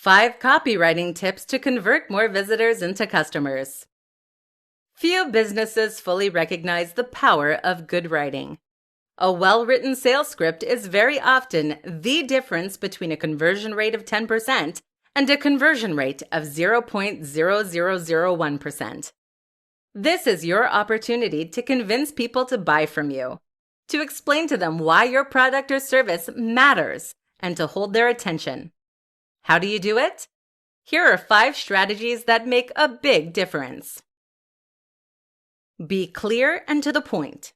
5 copywriting tips to convert more visitors into customers. Few businesses fully recognize the power of good writing. A well-written sales script is very often the difference between a conversion rate of 10% and a conversion rate of 0.0001%. This is your opportunity to convince people to buy from you, to explain to them why your product or service matters, and to hold their attention. How do you do it? Here are 5 strategies that make a big difference. Be clear and to the point.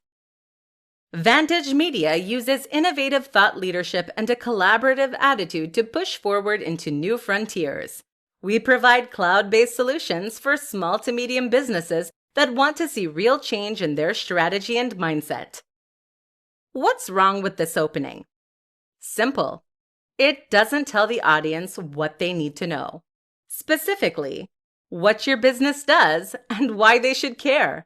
Vantage Media uses innovative thought leadership and a collaborative attitude to push forward into new frontiers. We provide cloud-based solutions for small to medium businesses that want to see real change in their strategy and mindset. What's wrong with this opening? Simple. It doesn't tell the audience what they need to know. Specifically, what your business does and why they should care.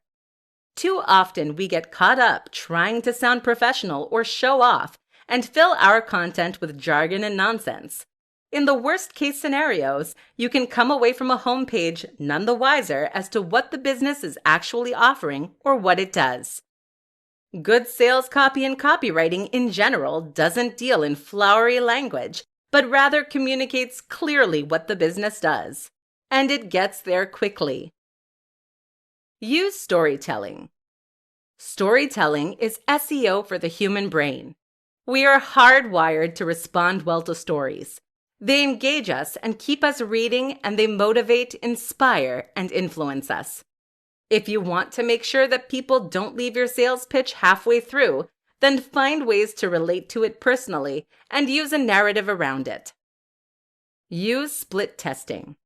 Too often we get caught up trying to sound professional or show off and fill our content with jargon and nonsense. In the worst case scenarios, you can come away from a homepage none the wiser as to what the business is actually offering or what it does. Good sales copy and copywriting in general doesn't deal in flowery language, but rather communicates clearly what the business does. And it gets there quickly. Use storytelling. Storytelling is SEO for the human brain. We are hardwired to respond well to stories. They engage us and keep us reading, and they motivate, inspire, and influence us. If you want to make sure that people don't leave your sales pitch halfway through, then find ways to relate to it personally and use a narrative around it. Use split testing.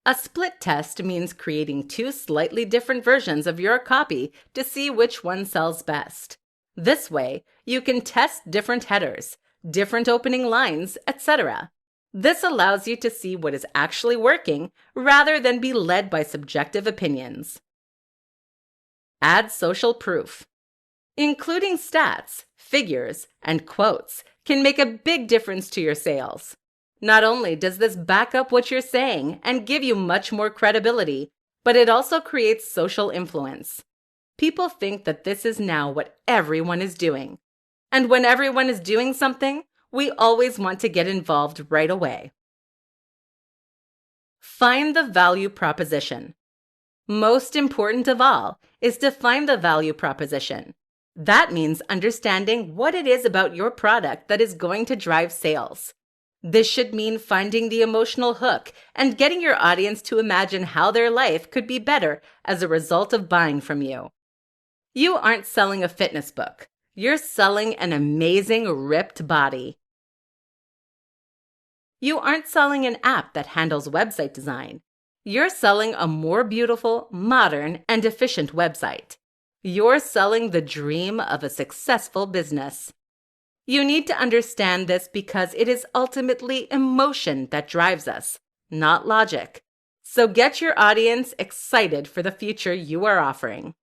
A split test means creating 2 slightly different versions of your copy to see which one sells best. This way, you can test different headers, different opening lines, etc. This allows you to see what is actually working rather than be led by subjective opinions. Add social proof. Including stats, figures, and quotes can make a big difference to your sales. Not only does this back up what you're saying and give you much more credibility, but it also creates social influence. People think that this is now what everyone is doing. And when everyone is doing something, we always want to get involved right away. Find the value proposition. Most important of all is to find the value proposition. That means understanding what it is about your product that is going to drive sales. This should mean finding the emotional hook and getting your audience to imagine how their life could be better as a result of buying from you. You aren't selling a fitness book. You're selling an amazing, ripped body. You aren't selling an app that handles website design. You're selling a more beautiful, modern, and efficient website. You're selling the dream of a successful business. You need to understand this because it is ultimately emotion that drives us, not logic. So get your audience excited for the future you are offering.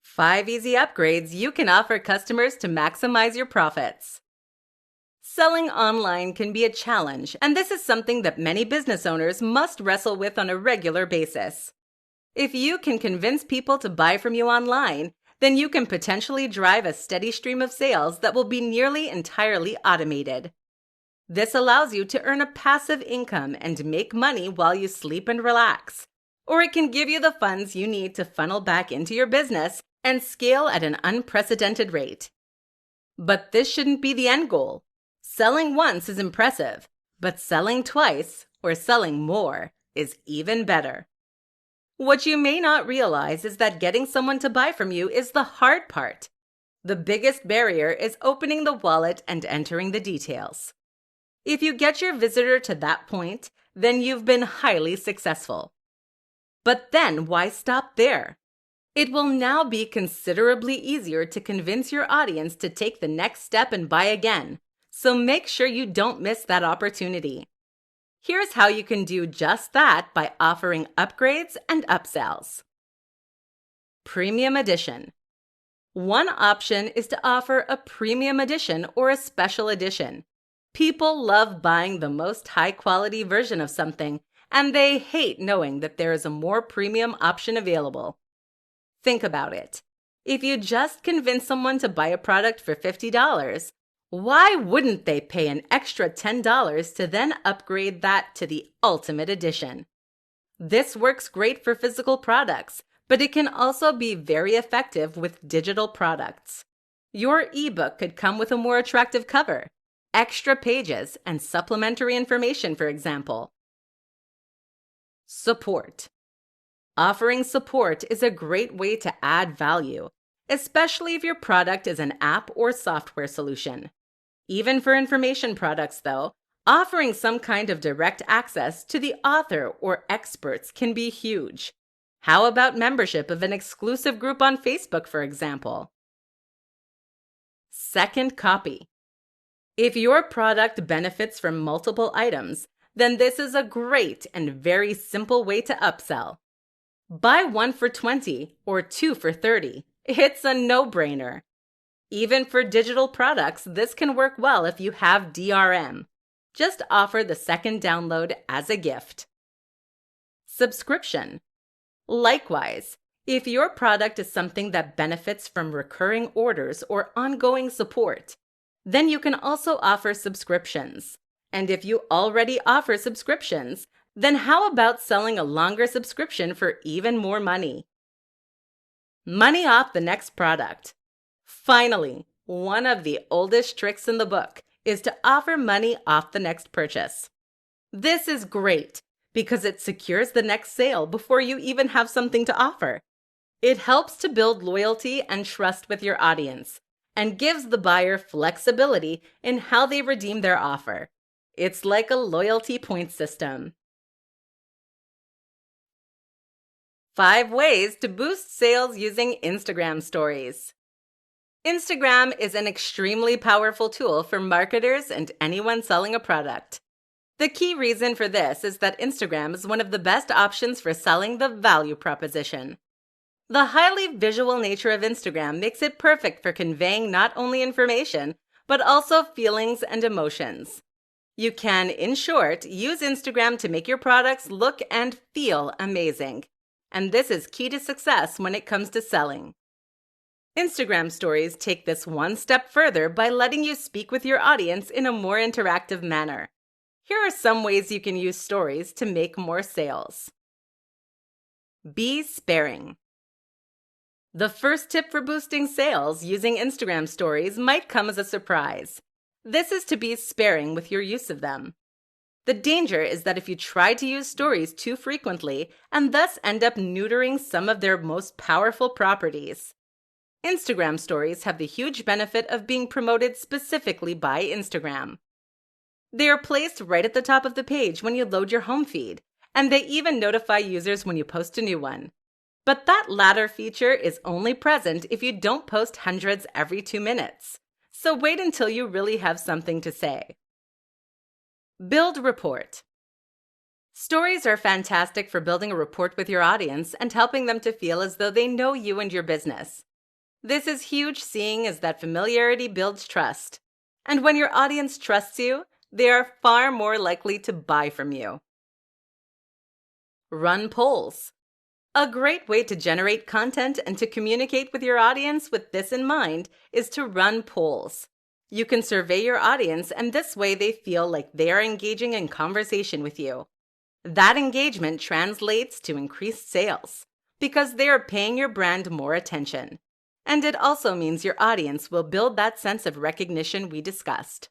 5 easy upgrades you can offer customers to maximize your profits. Selling online can be a challenge, and this is something that many business owners must wrestle with on a regular basis. If you can convince people to buy from you online, then you can potentially drive a steady stream of sales that will be nearly entirely automated. This allows you to earn a passive income and make money while you sleep and relax. Or it can give you the funds you need to funnel back into your business and scale at an unprecedented rate. But this shouldn't be the end goal. Selling once is impressive, but selling twice or selling more is even better. What you may not realize is that getting someone to buy from you is the hard part. The biggest barrier is opening the wallet and entering the details. If you get your visitor to that point, then you've been highly successful. But then why stop there? It will now be considerably easier to convince your audience to take the next step and buy again. So make sure you don't miss that opportunity. Here's how you can do just that by offering upgrades and upsells. Premium Edition. One option is to offer a premium edition or a special edition. People love buying the most high-quality version of something, and they hate knowing that there is a more premium option available. Think about it. If you just convince someone to buy a product for $50, why wouldn't they pay an extra $10 to then upgrade that to the ultimate edition? This works great for physical products, but it can also be very effective with digital products. Your ebook could come with a more attractive cover, extra pages, and supplementary information, for example. Support. Offering support is a great way to add value, especially if your product is an app or software solution. Even for information products, though, offering some kind of direct access to the author or experts can be huge. How about membership of an exclusive group on Facebook, for example? Second copy. If your product benefits from multiple items, then this is a great and very simple way to upsell. Buy one for $20 or two for $30. It's a no-brainer. Even for digital products, this can work well if you have DRM. Just offer the second download as a gift. Subscription. Likewise, if your product is something that benefits from recurring orders or ongoing support, then you can also offer subscriptions. And if you already offer subscriptions, then how about selling a longer subscription for even more money? Money off the next product. Finally, one of the oldest tricks in the book is to offer money off the next purchase. This is great because it secures the next sale before you even have something to offer. It helps to build loyalty and trust with your audience and gives the buyer flexibility in how they redeem their offer. It's like a loyalty point system. 5 ways to boost sales using Instagram stories. Instagram is an extremely powerful tool for marketers and anyone selling a product. The key reason for this is that Instagram is one of the best options for selling the value proposition. The highly visual nature of Instagram makes it perfect for conveying not only information, but also feelings and emotions. You can, in short, use Instagram to make your products look and feel amazing. And this is key to success when it comes to selling. Instagram stories take this one step further by letting you speak with your audience in a more interactive manner. Here are some ways you can use stories to make more sales. Be sparing. The first tip for boosting sales using Instagram stories might come as a surprise. This is to be sparing with your use of them. The danger is that if you try to use stories too frequently and thus end up neutering some of their most powerful properties. Instagram stories have the huge benefit of being promoted specifically by Instagram. They are placed right at the top of the page when you load your home feed, and they even notify users when you post a new one. But that latter feature is only present if you don't post hundreds every 2 minutes. So wait until you really have something to say. Build rapport. Stories are fantastic for building a rapport with your audience and helping them to feel as though they know you and your business. This is huge, seeing as that familiarity builds trust. And when your audience trusts you, they are far more likely to buy from you. Run polls. A great way to generate content and to communicate with your audience with this in mind is to run polls. You can survey your audience, and this way they feel like they are engaging in conversation with you. That engagement translates to increased sales because they are paying your brand more attention. And it also means your audience will build that sense of recognition we discussed.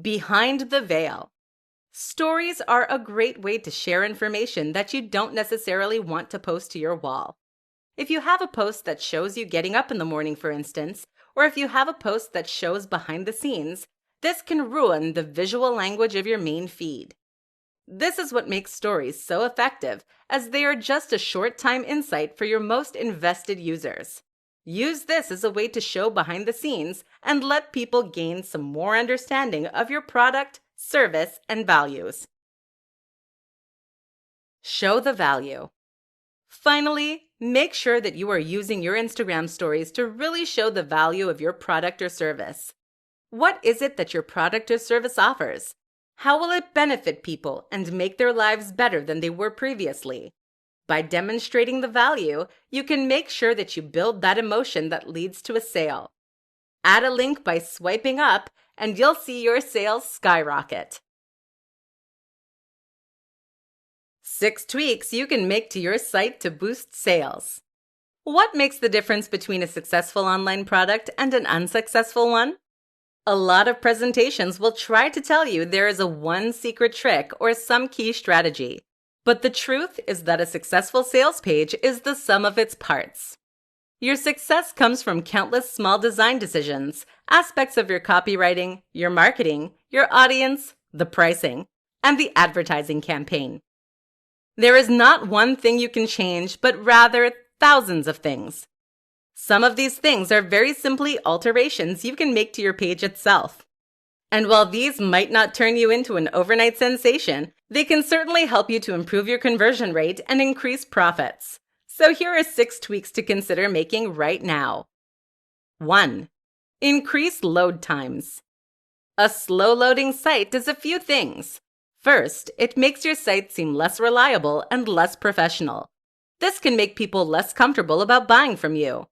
Behind the veil. Stories are a great way to share information that you don't necessarily want to post to your wall. If you have a post that shows you getting up in the morning, for instance, or if you have a post that shows behind the scenes, this can ruin the visual language of your main feed. This is what makes stories so effective, as they are just a short-time insight for your most invested users. Use this as a way to show behind the scenes and let people gain some more understanding of your product, service, and values. Show the value. Finally, make sure that you are using your Instagram stories to really show the value of your product or service. What is it that your product or service offers? How will it benefit people and make their lives better than they were previously? By demonstrating the value, you can make sure that you build that emotion that leads to a sale. Add a link by swiping up, and you'll see your sales skyrocket. 6 tweaks you can make to your site to boost sales. What makes the difference between a successful online product and an unsuccessful one? A lot of presentations will try to tell you there is a one secret trick or some key strategy. But the truth is that a successful sales page is the sum of its parts. Your success comes from countless small design decisions, aspects of your copywriting, your marketing, your audience, the pricing, and the advertising campaign. There is not one thing you can change, but rather thousands of things. Some of these things are very simply alterations you can make to your page itself. And while these might not turn you into an overnight sensation, they can certainly help you to improve your conversion rate and increase profits. So here are 6 tweaks to consider making right now. 1. Increase load times. A slow-loading site does a few things. First, it makes your site seem less reliable and less professional. This can make people less comfortable about buying from you.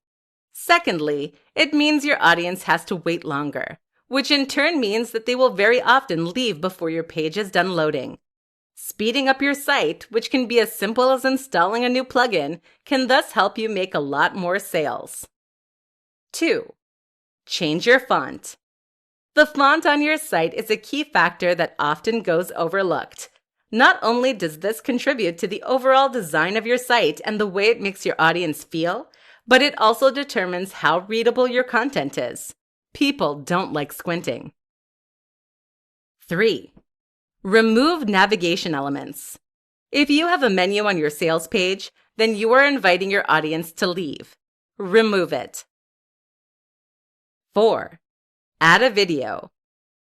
Secondly, it means your audience has to wait longer, which in turn means that they will very often leave before your page is done loading. Speeding up your site, which can be as simple as installing a new plugin, can thus help you make a lot more sales. 2. Change your font. The font on your site is a key factor that often goes overlooked. Not only does this contribute to the overall design of your site and the way it makes your audience feel, but it also determines how readable your content is. People don't like squinting. 3. Remove navigation elements. If you have a menu on your sales page, then you are inviting your audience to leave. Remove it. 4. Add a video.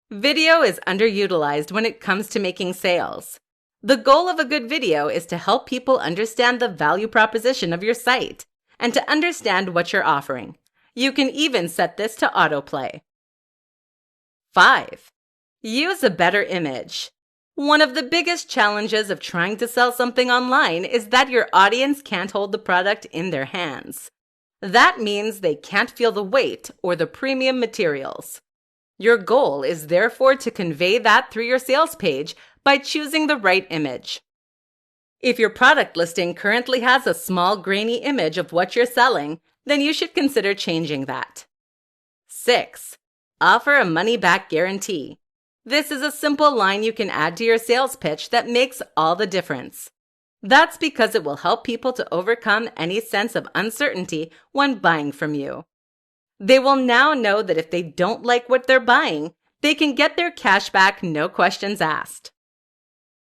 Video is underutilized when it comes to making sales. The goal of a good video is to help people understand the value proposition of your site and to understand what you're offering. You can even set this to autoplay. 5. Use a better image. One of the biggest challenges of trying to sell something online is that your audience can't hold the product in their hands. That means they can't feel the weight or the premium materials. Your goal is therefore to convey that through your sales page by choosing the right image. If your product listing currently has a small grainy image of what you're selling, then you should consider changing that. 6. Offer a money-back guarantee. This is a simple line you can add to your sales pitch that makes all the difference. That's because it will help people to overcome any sense of uncertainty when buying from you. They will now know that if they don't like what they're buying, they can get their cash back, no questions asked.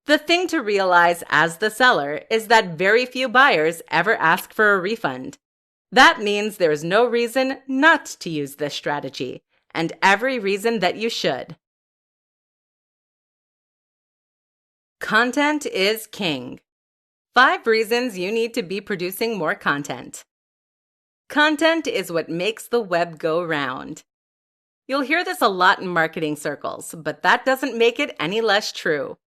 The thing to realize as the seller is that very few buyers ever ask for a refund. That means there's no reason not to use this strategy, and every reason that you should. Content is king. 5 reasons you need to be producing more content. Content is what makes the web go round. You'll hear this a lot in marketing circles, but that doesn't make it any less true.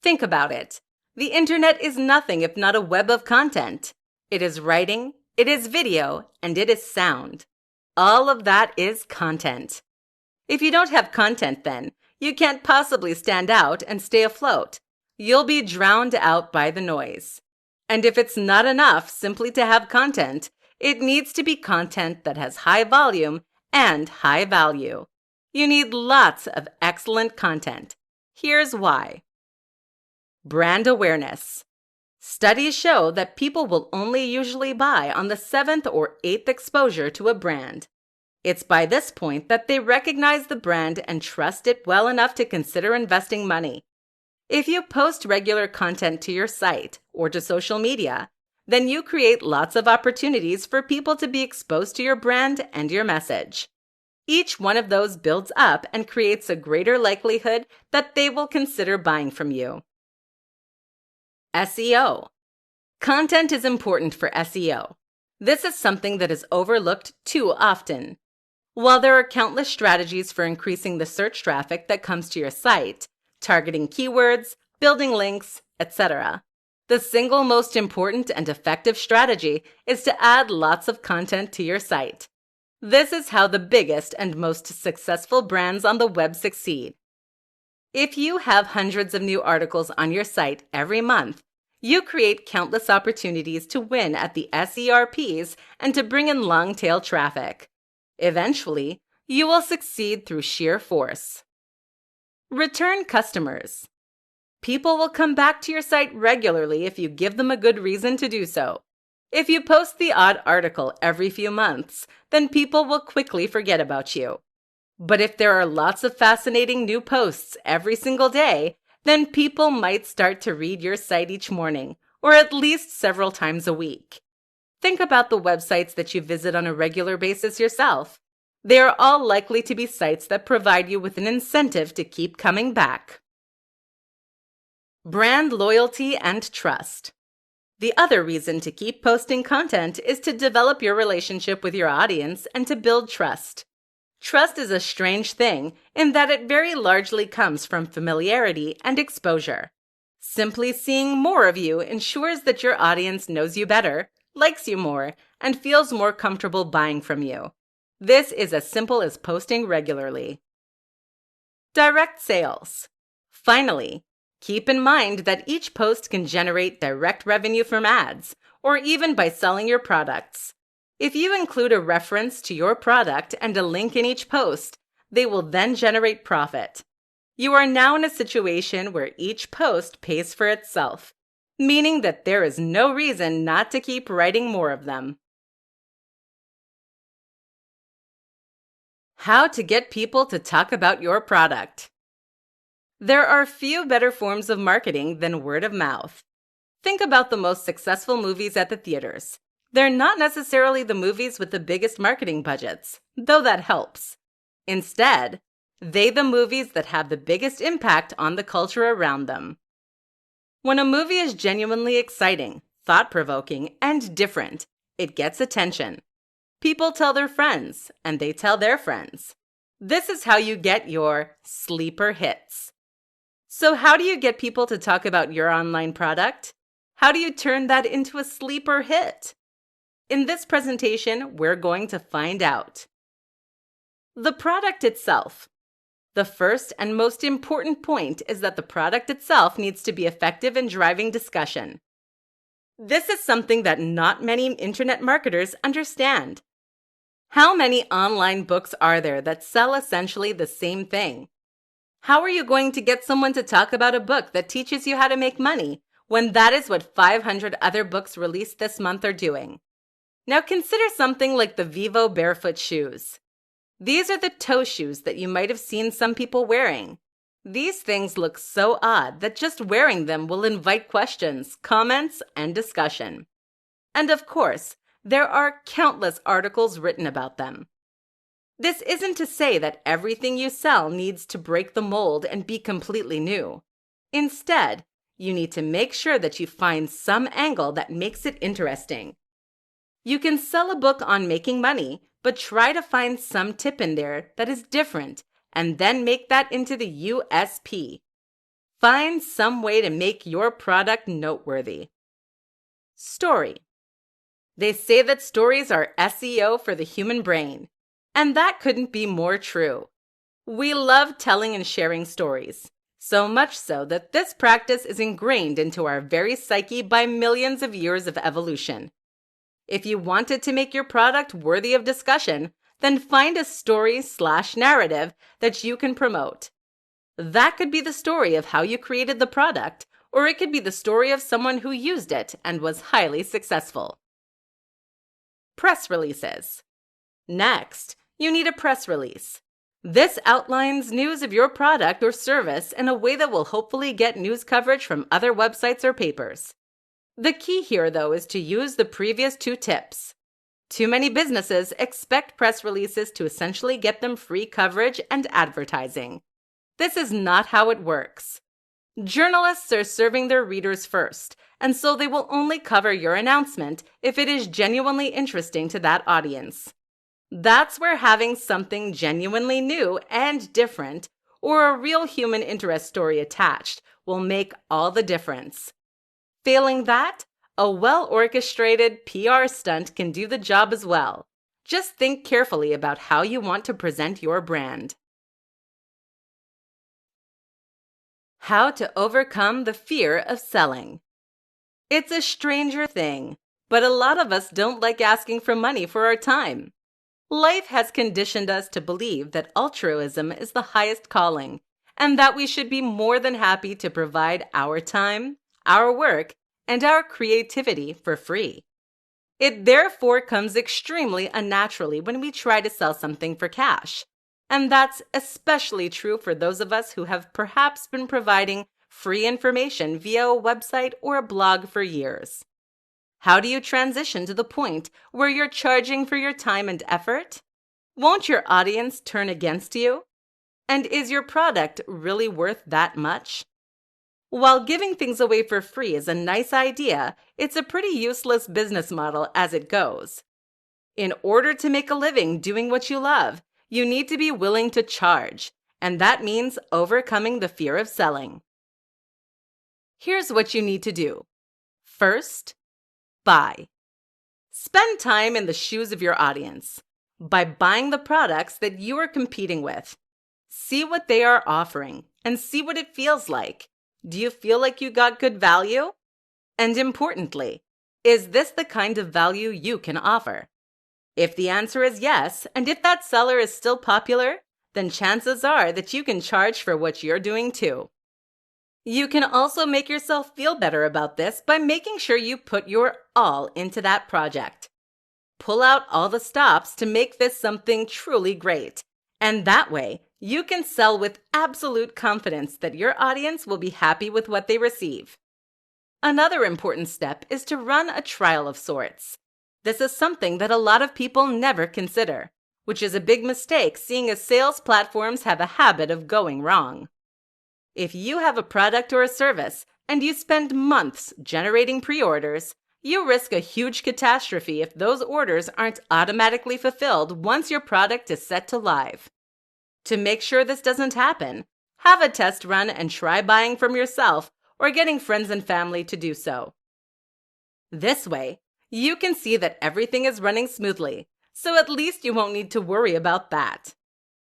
Think about it. The internet is nothing if not a web of content. It is writing, it is video, and it is sound. All of that is content. If you don't have content then, you can't possibly stand out and stay afloat. You'll be drowned out by the noise. And if it's not enough simply to have content, it needs to be content that has high volume and high value. You need lots of excellent content. Here's why. Brand awareness. Studies show that people will only usually buy on the 7th or 8th exposure to a brand. It's by this point that they recognize the brand and trust it well enough to consider investing money. If you post regular content to your site or to social media, then you create lots of opportunities for people to be exposed to your brand and your message. Each one of those builds up and creates a greater likelihood that they will consider buying from you. SEO. Content is important for SEO. This is something that is overlooked too often. While there are countless strategies for increasing the search traffic that comes to your site, targeting keywords, building links, etc., the single most important and effective strategy is to add lots of content to your site. This is how the biggest and most successful brands on the web succeed. If you have hundreds of new articles on your site every month, you create countless opportunities to win at the SERPs and to bring in long-tail traffic. Eventually, you will succeed through sheer force. Return customers. People will come back to your site regularly if you give them a good reason to do so. If you post the odd article every few months, then people will quickly forget about you. But if there are lots of fascinating new posts every single day, then people might start to read your site each morning, or at least several times a week. Think about the websites that you visit on a regular basis yourself. They are all likely to be sites that provide you with an incentive to keep coming back. Brand loyalty and trust. The other reason to keep posting content is to develop your relationship with your audience and to build trust. Trust is a strange thing in that it very largely comes from familiarity and exposure. Simply seeing more of you ensures that your audience knows you better, likes you more, and feels more comfortable buying from you. This is as simple as posting regularly. Direct sales. Finally, keep in mind that each post can generate direct revenue from ads, or even by selling your products. If you include a reference to your product and a link in each post, they will then generate profit. You are now in a situation where each post pays for itself, meaning that there is no reason not to keep writing more of them. How to get people to talk about your product. There are few better forms of marketing than word of mouth. Think about the most successful movies at the theaters. They're not necessarily the movies with the biggest marketing budgets, though that helps. Instead, they're the movies that have the biggest impact on the culture around them. When a movie is genuinely exciting, thought-provoking, and different, it gets attention. People tell their friends, and they tell their friends. This is how you get your sleeper hits. So how do you get people to talk about your online product? How do you turn that into a sleeper hit? In this presentation, we're going to find out. The product itself. The first and most important point is that the product itself needs to be effective in driving discussion. This is something that not many internet marketers understand. How many online books are there that sell essentially the same thing? How are you going to get someone to talk about a book that teaches you how to make money when that is what 500 other books released this month are doing? Now consider something like the Vivo barefoot shoes. These are the toe shoes that you might have seen some people wearing. These things look so odd that just wearing them will invite questions, comments, and discussion. And of course, there are countless articles written about them. This isn't to say that everything you sell needs to break the mold and be completely new. Instead, you need to make sure that you find some angle that makes it interesting. You can sell a book on making money, but try to find some tip in there that is different and then make that into the USP. Find some way to make your product noteworthy. Story. They say that stories are SEO for the human brain, and that couldn't be more true. We love telling and sharing stories, so much so that this practice is ingrained into our very psyche by millions of years of evolution. If you wanted to make your product worthy of discussion, then find a story/narrative that you can promote. That could be the story of how you created the product, or it could be the story of someone who used it and was highly successful. Press releases. Next, you need a press release. This outlines news of your product or service in a way that will hopefully get news coverage from other websites or papers. The key here, though, is to use the previous two tips. Too many businesses expect press releases to essentially get them free coverage and advertising. This is not how it works. Journalists are serving their readers first, and so they will only cover your announcement if it is genuinely interesting to that audience. That's where having something genuinely new and different, or a real human interest story attached, will make all the difference. Failing that, a well-orchestrated PR stunt can do the job as well. Just think carefully about how you want to present your brand. How to overcome the fear of selling. It's a stranger thing, but a lot of us don't like asking for money for our time. Life has conditioned us to believe that altruism is the highest calling, and that we should be more than happy to provide our time, our work, and our creativity for free. It therefore comes extremely unnaturally when we try to sell something for cash. And that's especially true for those of us who have perhaps been providing free information via a website or a blog for years. How do you transition to the point where you're charging for your time and effort? Won't your audience turn against you? And is your product really worth that much? While giving things away for free is a nice idea, it's a pretty useless business model as it goes. In order to make a living doing what you love, you need to be willing to charge, and that means overcoming the fear of selling. Here's what you need to do. First, buy. Spend time in the shoes of your audience by buying the products that you are competing with. See what they are offering and see what it feels like. Do you feel like you got good value? And importantly, is this the kind of value you can offer? If the answer is yes, and if that seller is still popular, then chances are that you can charge for what you're doing too. You can also make yourself feel better about this by making sure you put your all into that project. Pull out all the stops to make this something truly great. And that way, you can sell with absolute confidence that your audience will be happy with what they receive. Another important step is to run a trial of sorts. This is something that a lot of people never consider, which is a big mistake seeing as sales platforms have a habit of going wrong. If you have a product or a service and you spend months generating pre-orders, you risk a huge catastrophe if those orders aren't automatically fulfilled once your product is set to live. To make sure this doesn't happen, have a test run and try buying from yourself or getting friends and family to do so. This way, you can see that everything is running smoothly, so at least you won't need to worry about that.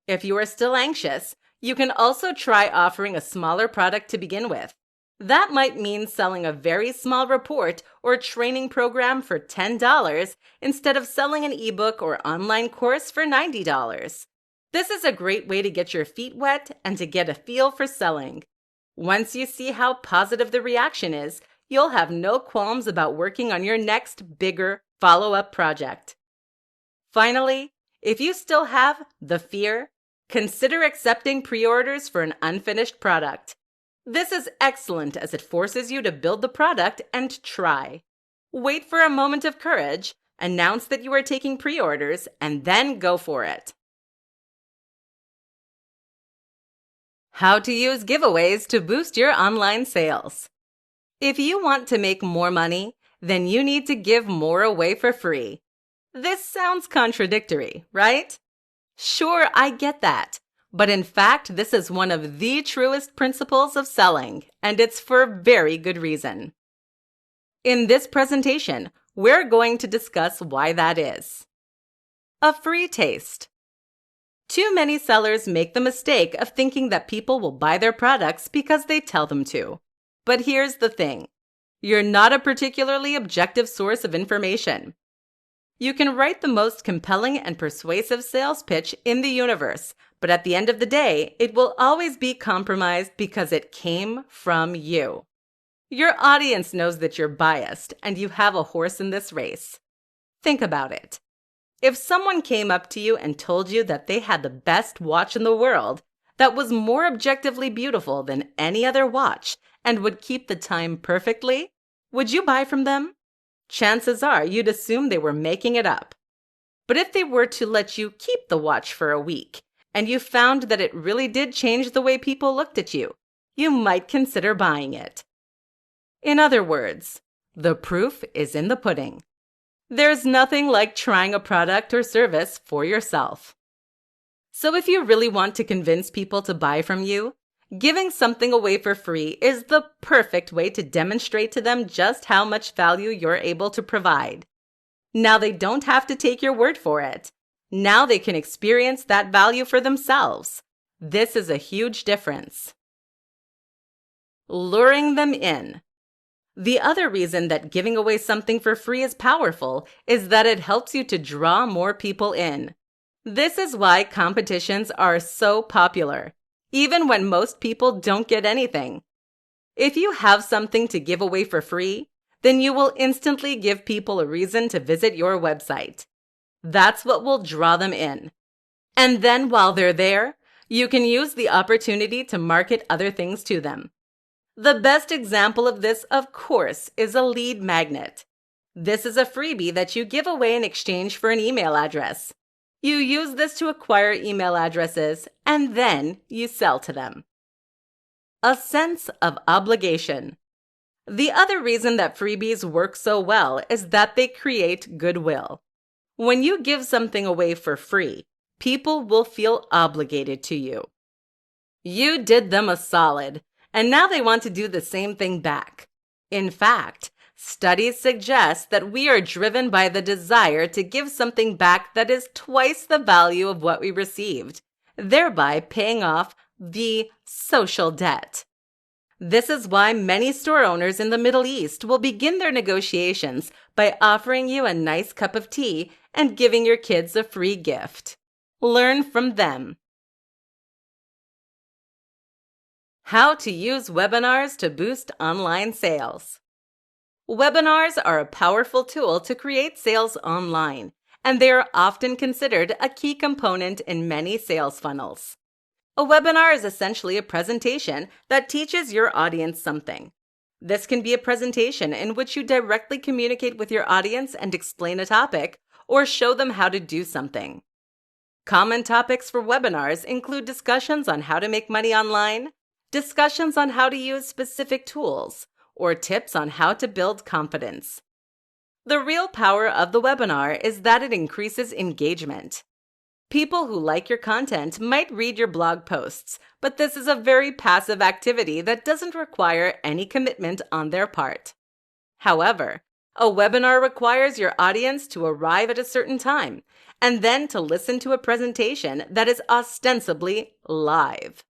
If you are still anxious, you can also try offering a smaller product to begin with. That might mean selling a very small report or training program for $10 instead of selling an ebook or online course for $90. This is a great way to get your feet wet and to get a feel for selling. Once you see how positive the reaction is, you'll have no qualms about working on your next, bigger, follow-up project. Finally, if you still have the fear, consider accepting pre-orders for an unfinished product. This is excellent as it forces you to build the product and try. Wait for a moment of courage, announce that you are taking pre-orders, and then go for it. How to use giveaways to boost your online sales. If you want to make more money, then you need to give more away for free. This sounds contradictory, right? Sure, I get that. But in fact, this is one of the truest principles of selling, and it's for very good reason. In this presentation, we're going to discuss why that is. A free taste. Too many sellers make the mistake of thinking that people will buy their products because they tell them to. But here's the thing. You're not a particularly objective source of information. You can write the most compelling and persuasive sales pitch in the universe, but at the end of the day, it will always be compromised because it came from you. Your audience knows that you're biased and you have a horse in this race. Think about it. If someone came up to you and told you that they had the best watch in the world, that was more objectively beautiful than any other watch, and would keep the time perfectly, would you buy from them? Chances are you'd assume they were making it up. But if they were to let you keep the watch for a week, and you found that it really did change the way people looked at you, you might consider buying it. In other words, the proof is in the pudding. There's nothing like trying a product or service for yourself. So if you really want to convince people to buy from you, giving something away for free is the perfect way to demonstrate to them just how much value you're able to provide. Now they don't have to take your word for it. Now they can experience that value for themselves. This is a huge difference. Luring them in. The other reason that giving away something for free is powerful is that it helps you to draw more people in. This is why competitions are so popular, even when most people don't get anything. If you have something to give away for free, then you will instantly give people a reason to visit your website. That's what will draw them in. And then while they're there, you can use the opportunity to market other things to them. The best example of this, of course, is a lead magnet. This is a freebie that you give away in exchange for an email address. You use this to acquire email addresses, and then you sell to them. A sense of obligation. The other reason that freebies work so well is that they create goodwill. When you give something away for free, people will feel obligated to you. You did them a solid, and now they want to do the same thing back. In fact, studies suggest that we are driven by the desire to give something back that is twice the value of what we received, thereby paying off the social debt. This is why many store owners in the Middle East will begin their negotiations by offering you a nice cup of tea and giving your kids a free gift. Learn from them. How to use webinars to boost online sales. Webinars are a powerful tool to create sales online, and they are often considered a key component in many sales funnels. A webinar is essentially a presentation that teaches your audience something. This can be a presentation in which you directly communicate with your audience and explain a topic, or show them how to do something. Common topics for webinars include discussions on how to make money online, discussions on how to use specific tools, or tips on how to build confidence. The real power of the webinar is that it increases engagement. People who like your content might read your blog posts, but this is a very passive activity that doesn't require any commitment on their part. However, a webinar requires your audience to arrive at a certain time and then to listen to a presentation that is ostensibly live.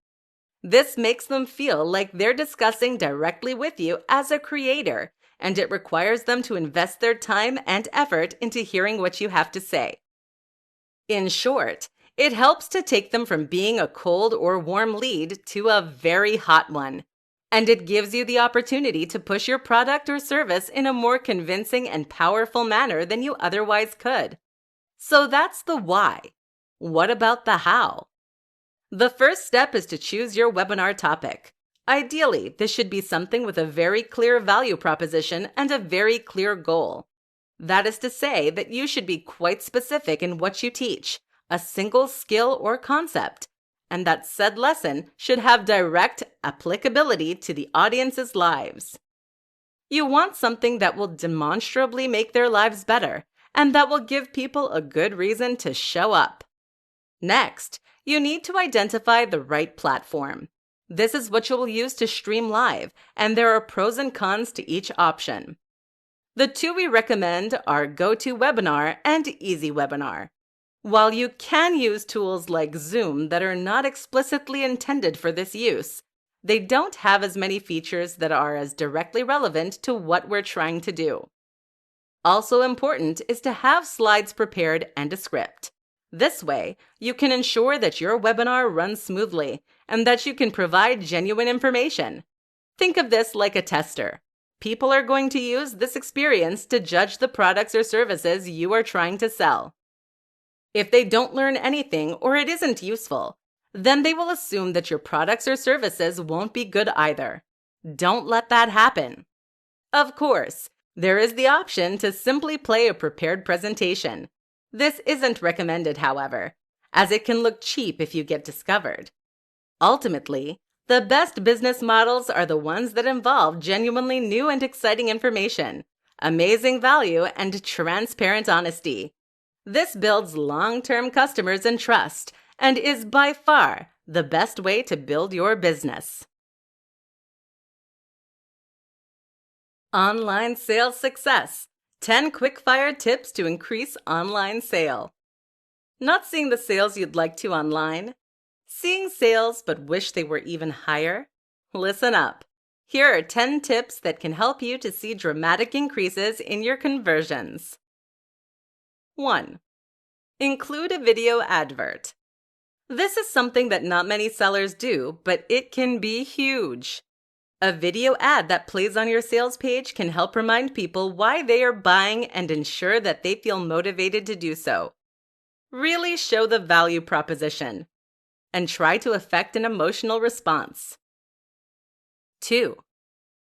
This makes them feel like they're discussing directly with you as a creator, and it requires them to invest their time and effort into hearing what you have to say. In short, it helps to take them from being a cold or warm lead to a very hot one, and it gives you the opportunity to push your product or service in a more convincing and powerful manner than you otherwise could. So that's the why. What about the how? The first step is to choose your webinar topic. Ideally, this should be something with a very clear value proposition and a very clear goal. That is to say that you should be quite specific in what you teach, a single skill or concept, and that said lesson should have direct applicability to the audience's lives. You want something that will demonstrably make their lives better and that will give people a good reason to show up. Next, you need to identify the right platform. This is what you will use to stream live, and there are pros and cons to each option. The two we recommend are GoToWebinar and EasyWebinar. While you can use tools like Zoom that are not explicitly intended for this use, they don't have as many features that are as directly relevant to what we're trying to do. Also important is to have slides prepared and a script. This way, you can ensure that your webinar runs smoothly and that you can provide genuine information. Think of this like a tester. People are going to use this experience to judge the products or services you are trying to sell. If they don't learn anything or it isn't useful, then they will assume that your products or services won't be good either. Don't let that happen. Of course, there is the option to simply play a prepared presentation. This isn't recommended, however, as it can look cheap if you get discovered. Ultimately, the best business models are the ones that involve genuinely new and exciting information, amazing value, and transparent honesty. This builds long-term customers and trust and is by far the best way to build your business. Online sales success. 10 quick-fire tips to increase online sale. Not seeing the sales you'd like to online? Seeing sales but wish they were even higher? Listen up. Here are 10 tips that can help you to see dramatic increases in your conversions. 1. Include a video advert. This is something that not many sellers do, but it can be huge. A video ad that plays on your sales page can help remind people why they are buying and ensure that they feel motivated to do so. Really show the value proposition and try to affect an emotional response. 2.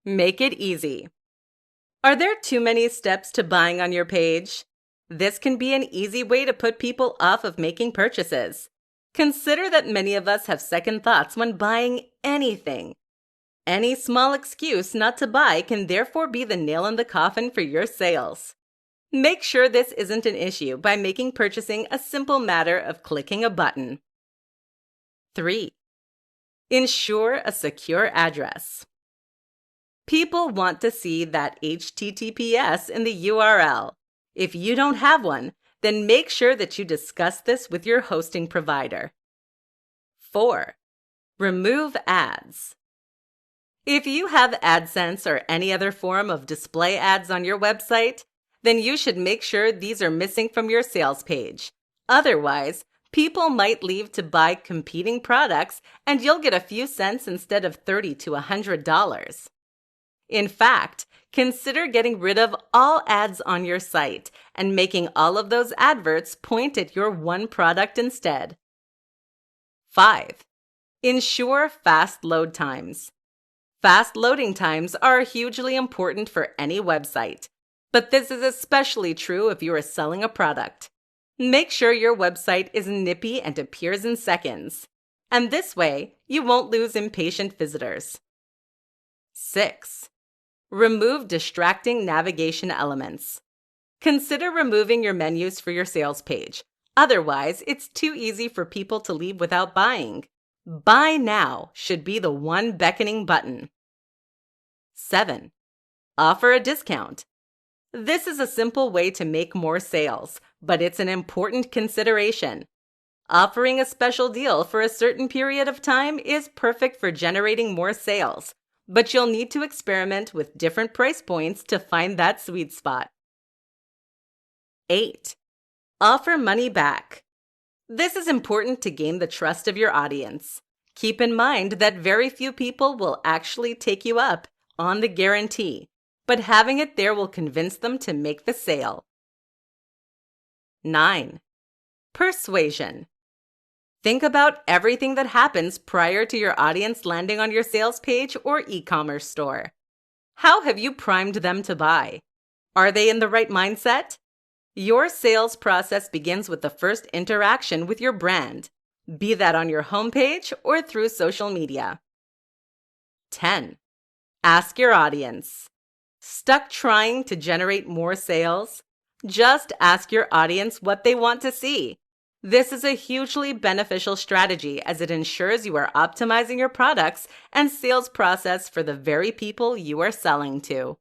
Make it easy. Are there too many steps to buying on your page? This can be an easy way to put people off of making purchases. Consider that many of us have second thoughts when buying anything. Any small excuse not to buy can therefore be the nail in the coffin for your sales. Make sure this isn't an issue by making purchasing a simple matter of clicking a button. 3. Ensure a secure address. People want to see that HTTPS in the URL. If you don't have one, then make sure that you discuss this with your hosting provider. 4. Remove ads. If you have AdSense or any other form of display ads on your website, then you should make sure these are missing from your sales page. Otherwise, people might leave to buy competing products and you'll get a few cents instead of $30 to $100. In fact, consider getting rid of all ads on your site and making all of those adverts point at your one product instead. 5. Ensure fast load times. Fast loading times are hugely important for any website, but this is especially true if you are selling a product. Make sure your website is nippy and appears in seconds, and this way you won't lose impatient visitors. 6. Remove distracting navigation elements. Consider removing your menus for your sales page. Otherwise, it's too easy for people to leave without buying. Buy now should be the one beckoning button. 7. Offer a discount. This is a simple way to make more sales, but it's an important consideration. Offering a special deal for a certain period of time is perfect for generating more sales, but you'll need to experiment with different price points to find that sweet spot. 8. Offer money back. This is important to gain the trust of your audience. Keep in mind that very few people will actually take you up on the guarantee, but having it there will convince them to make the sale. 9. Persuasion. Think about everything that happens prior to your audience landing on your sales page or e-commerce store. How have you primed them to buy? Are they in the right mindset? Your sales process begins with the first interaction with your brand, be that on your homepage or through social media. 10. Ask your audience. Stuck trying to generate more sales? Just ask your audience what they want to see. This is a hugely beneficial strategy as it ensures you are optimizing your products and sales process for the very people you are selling to.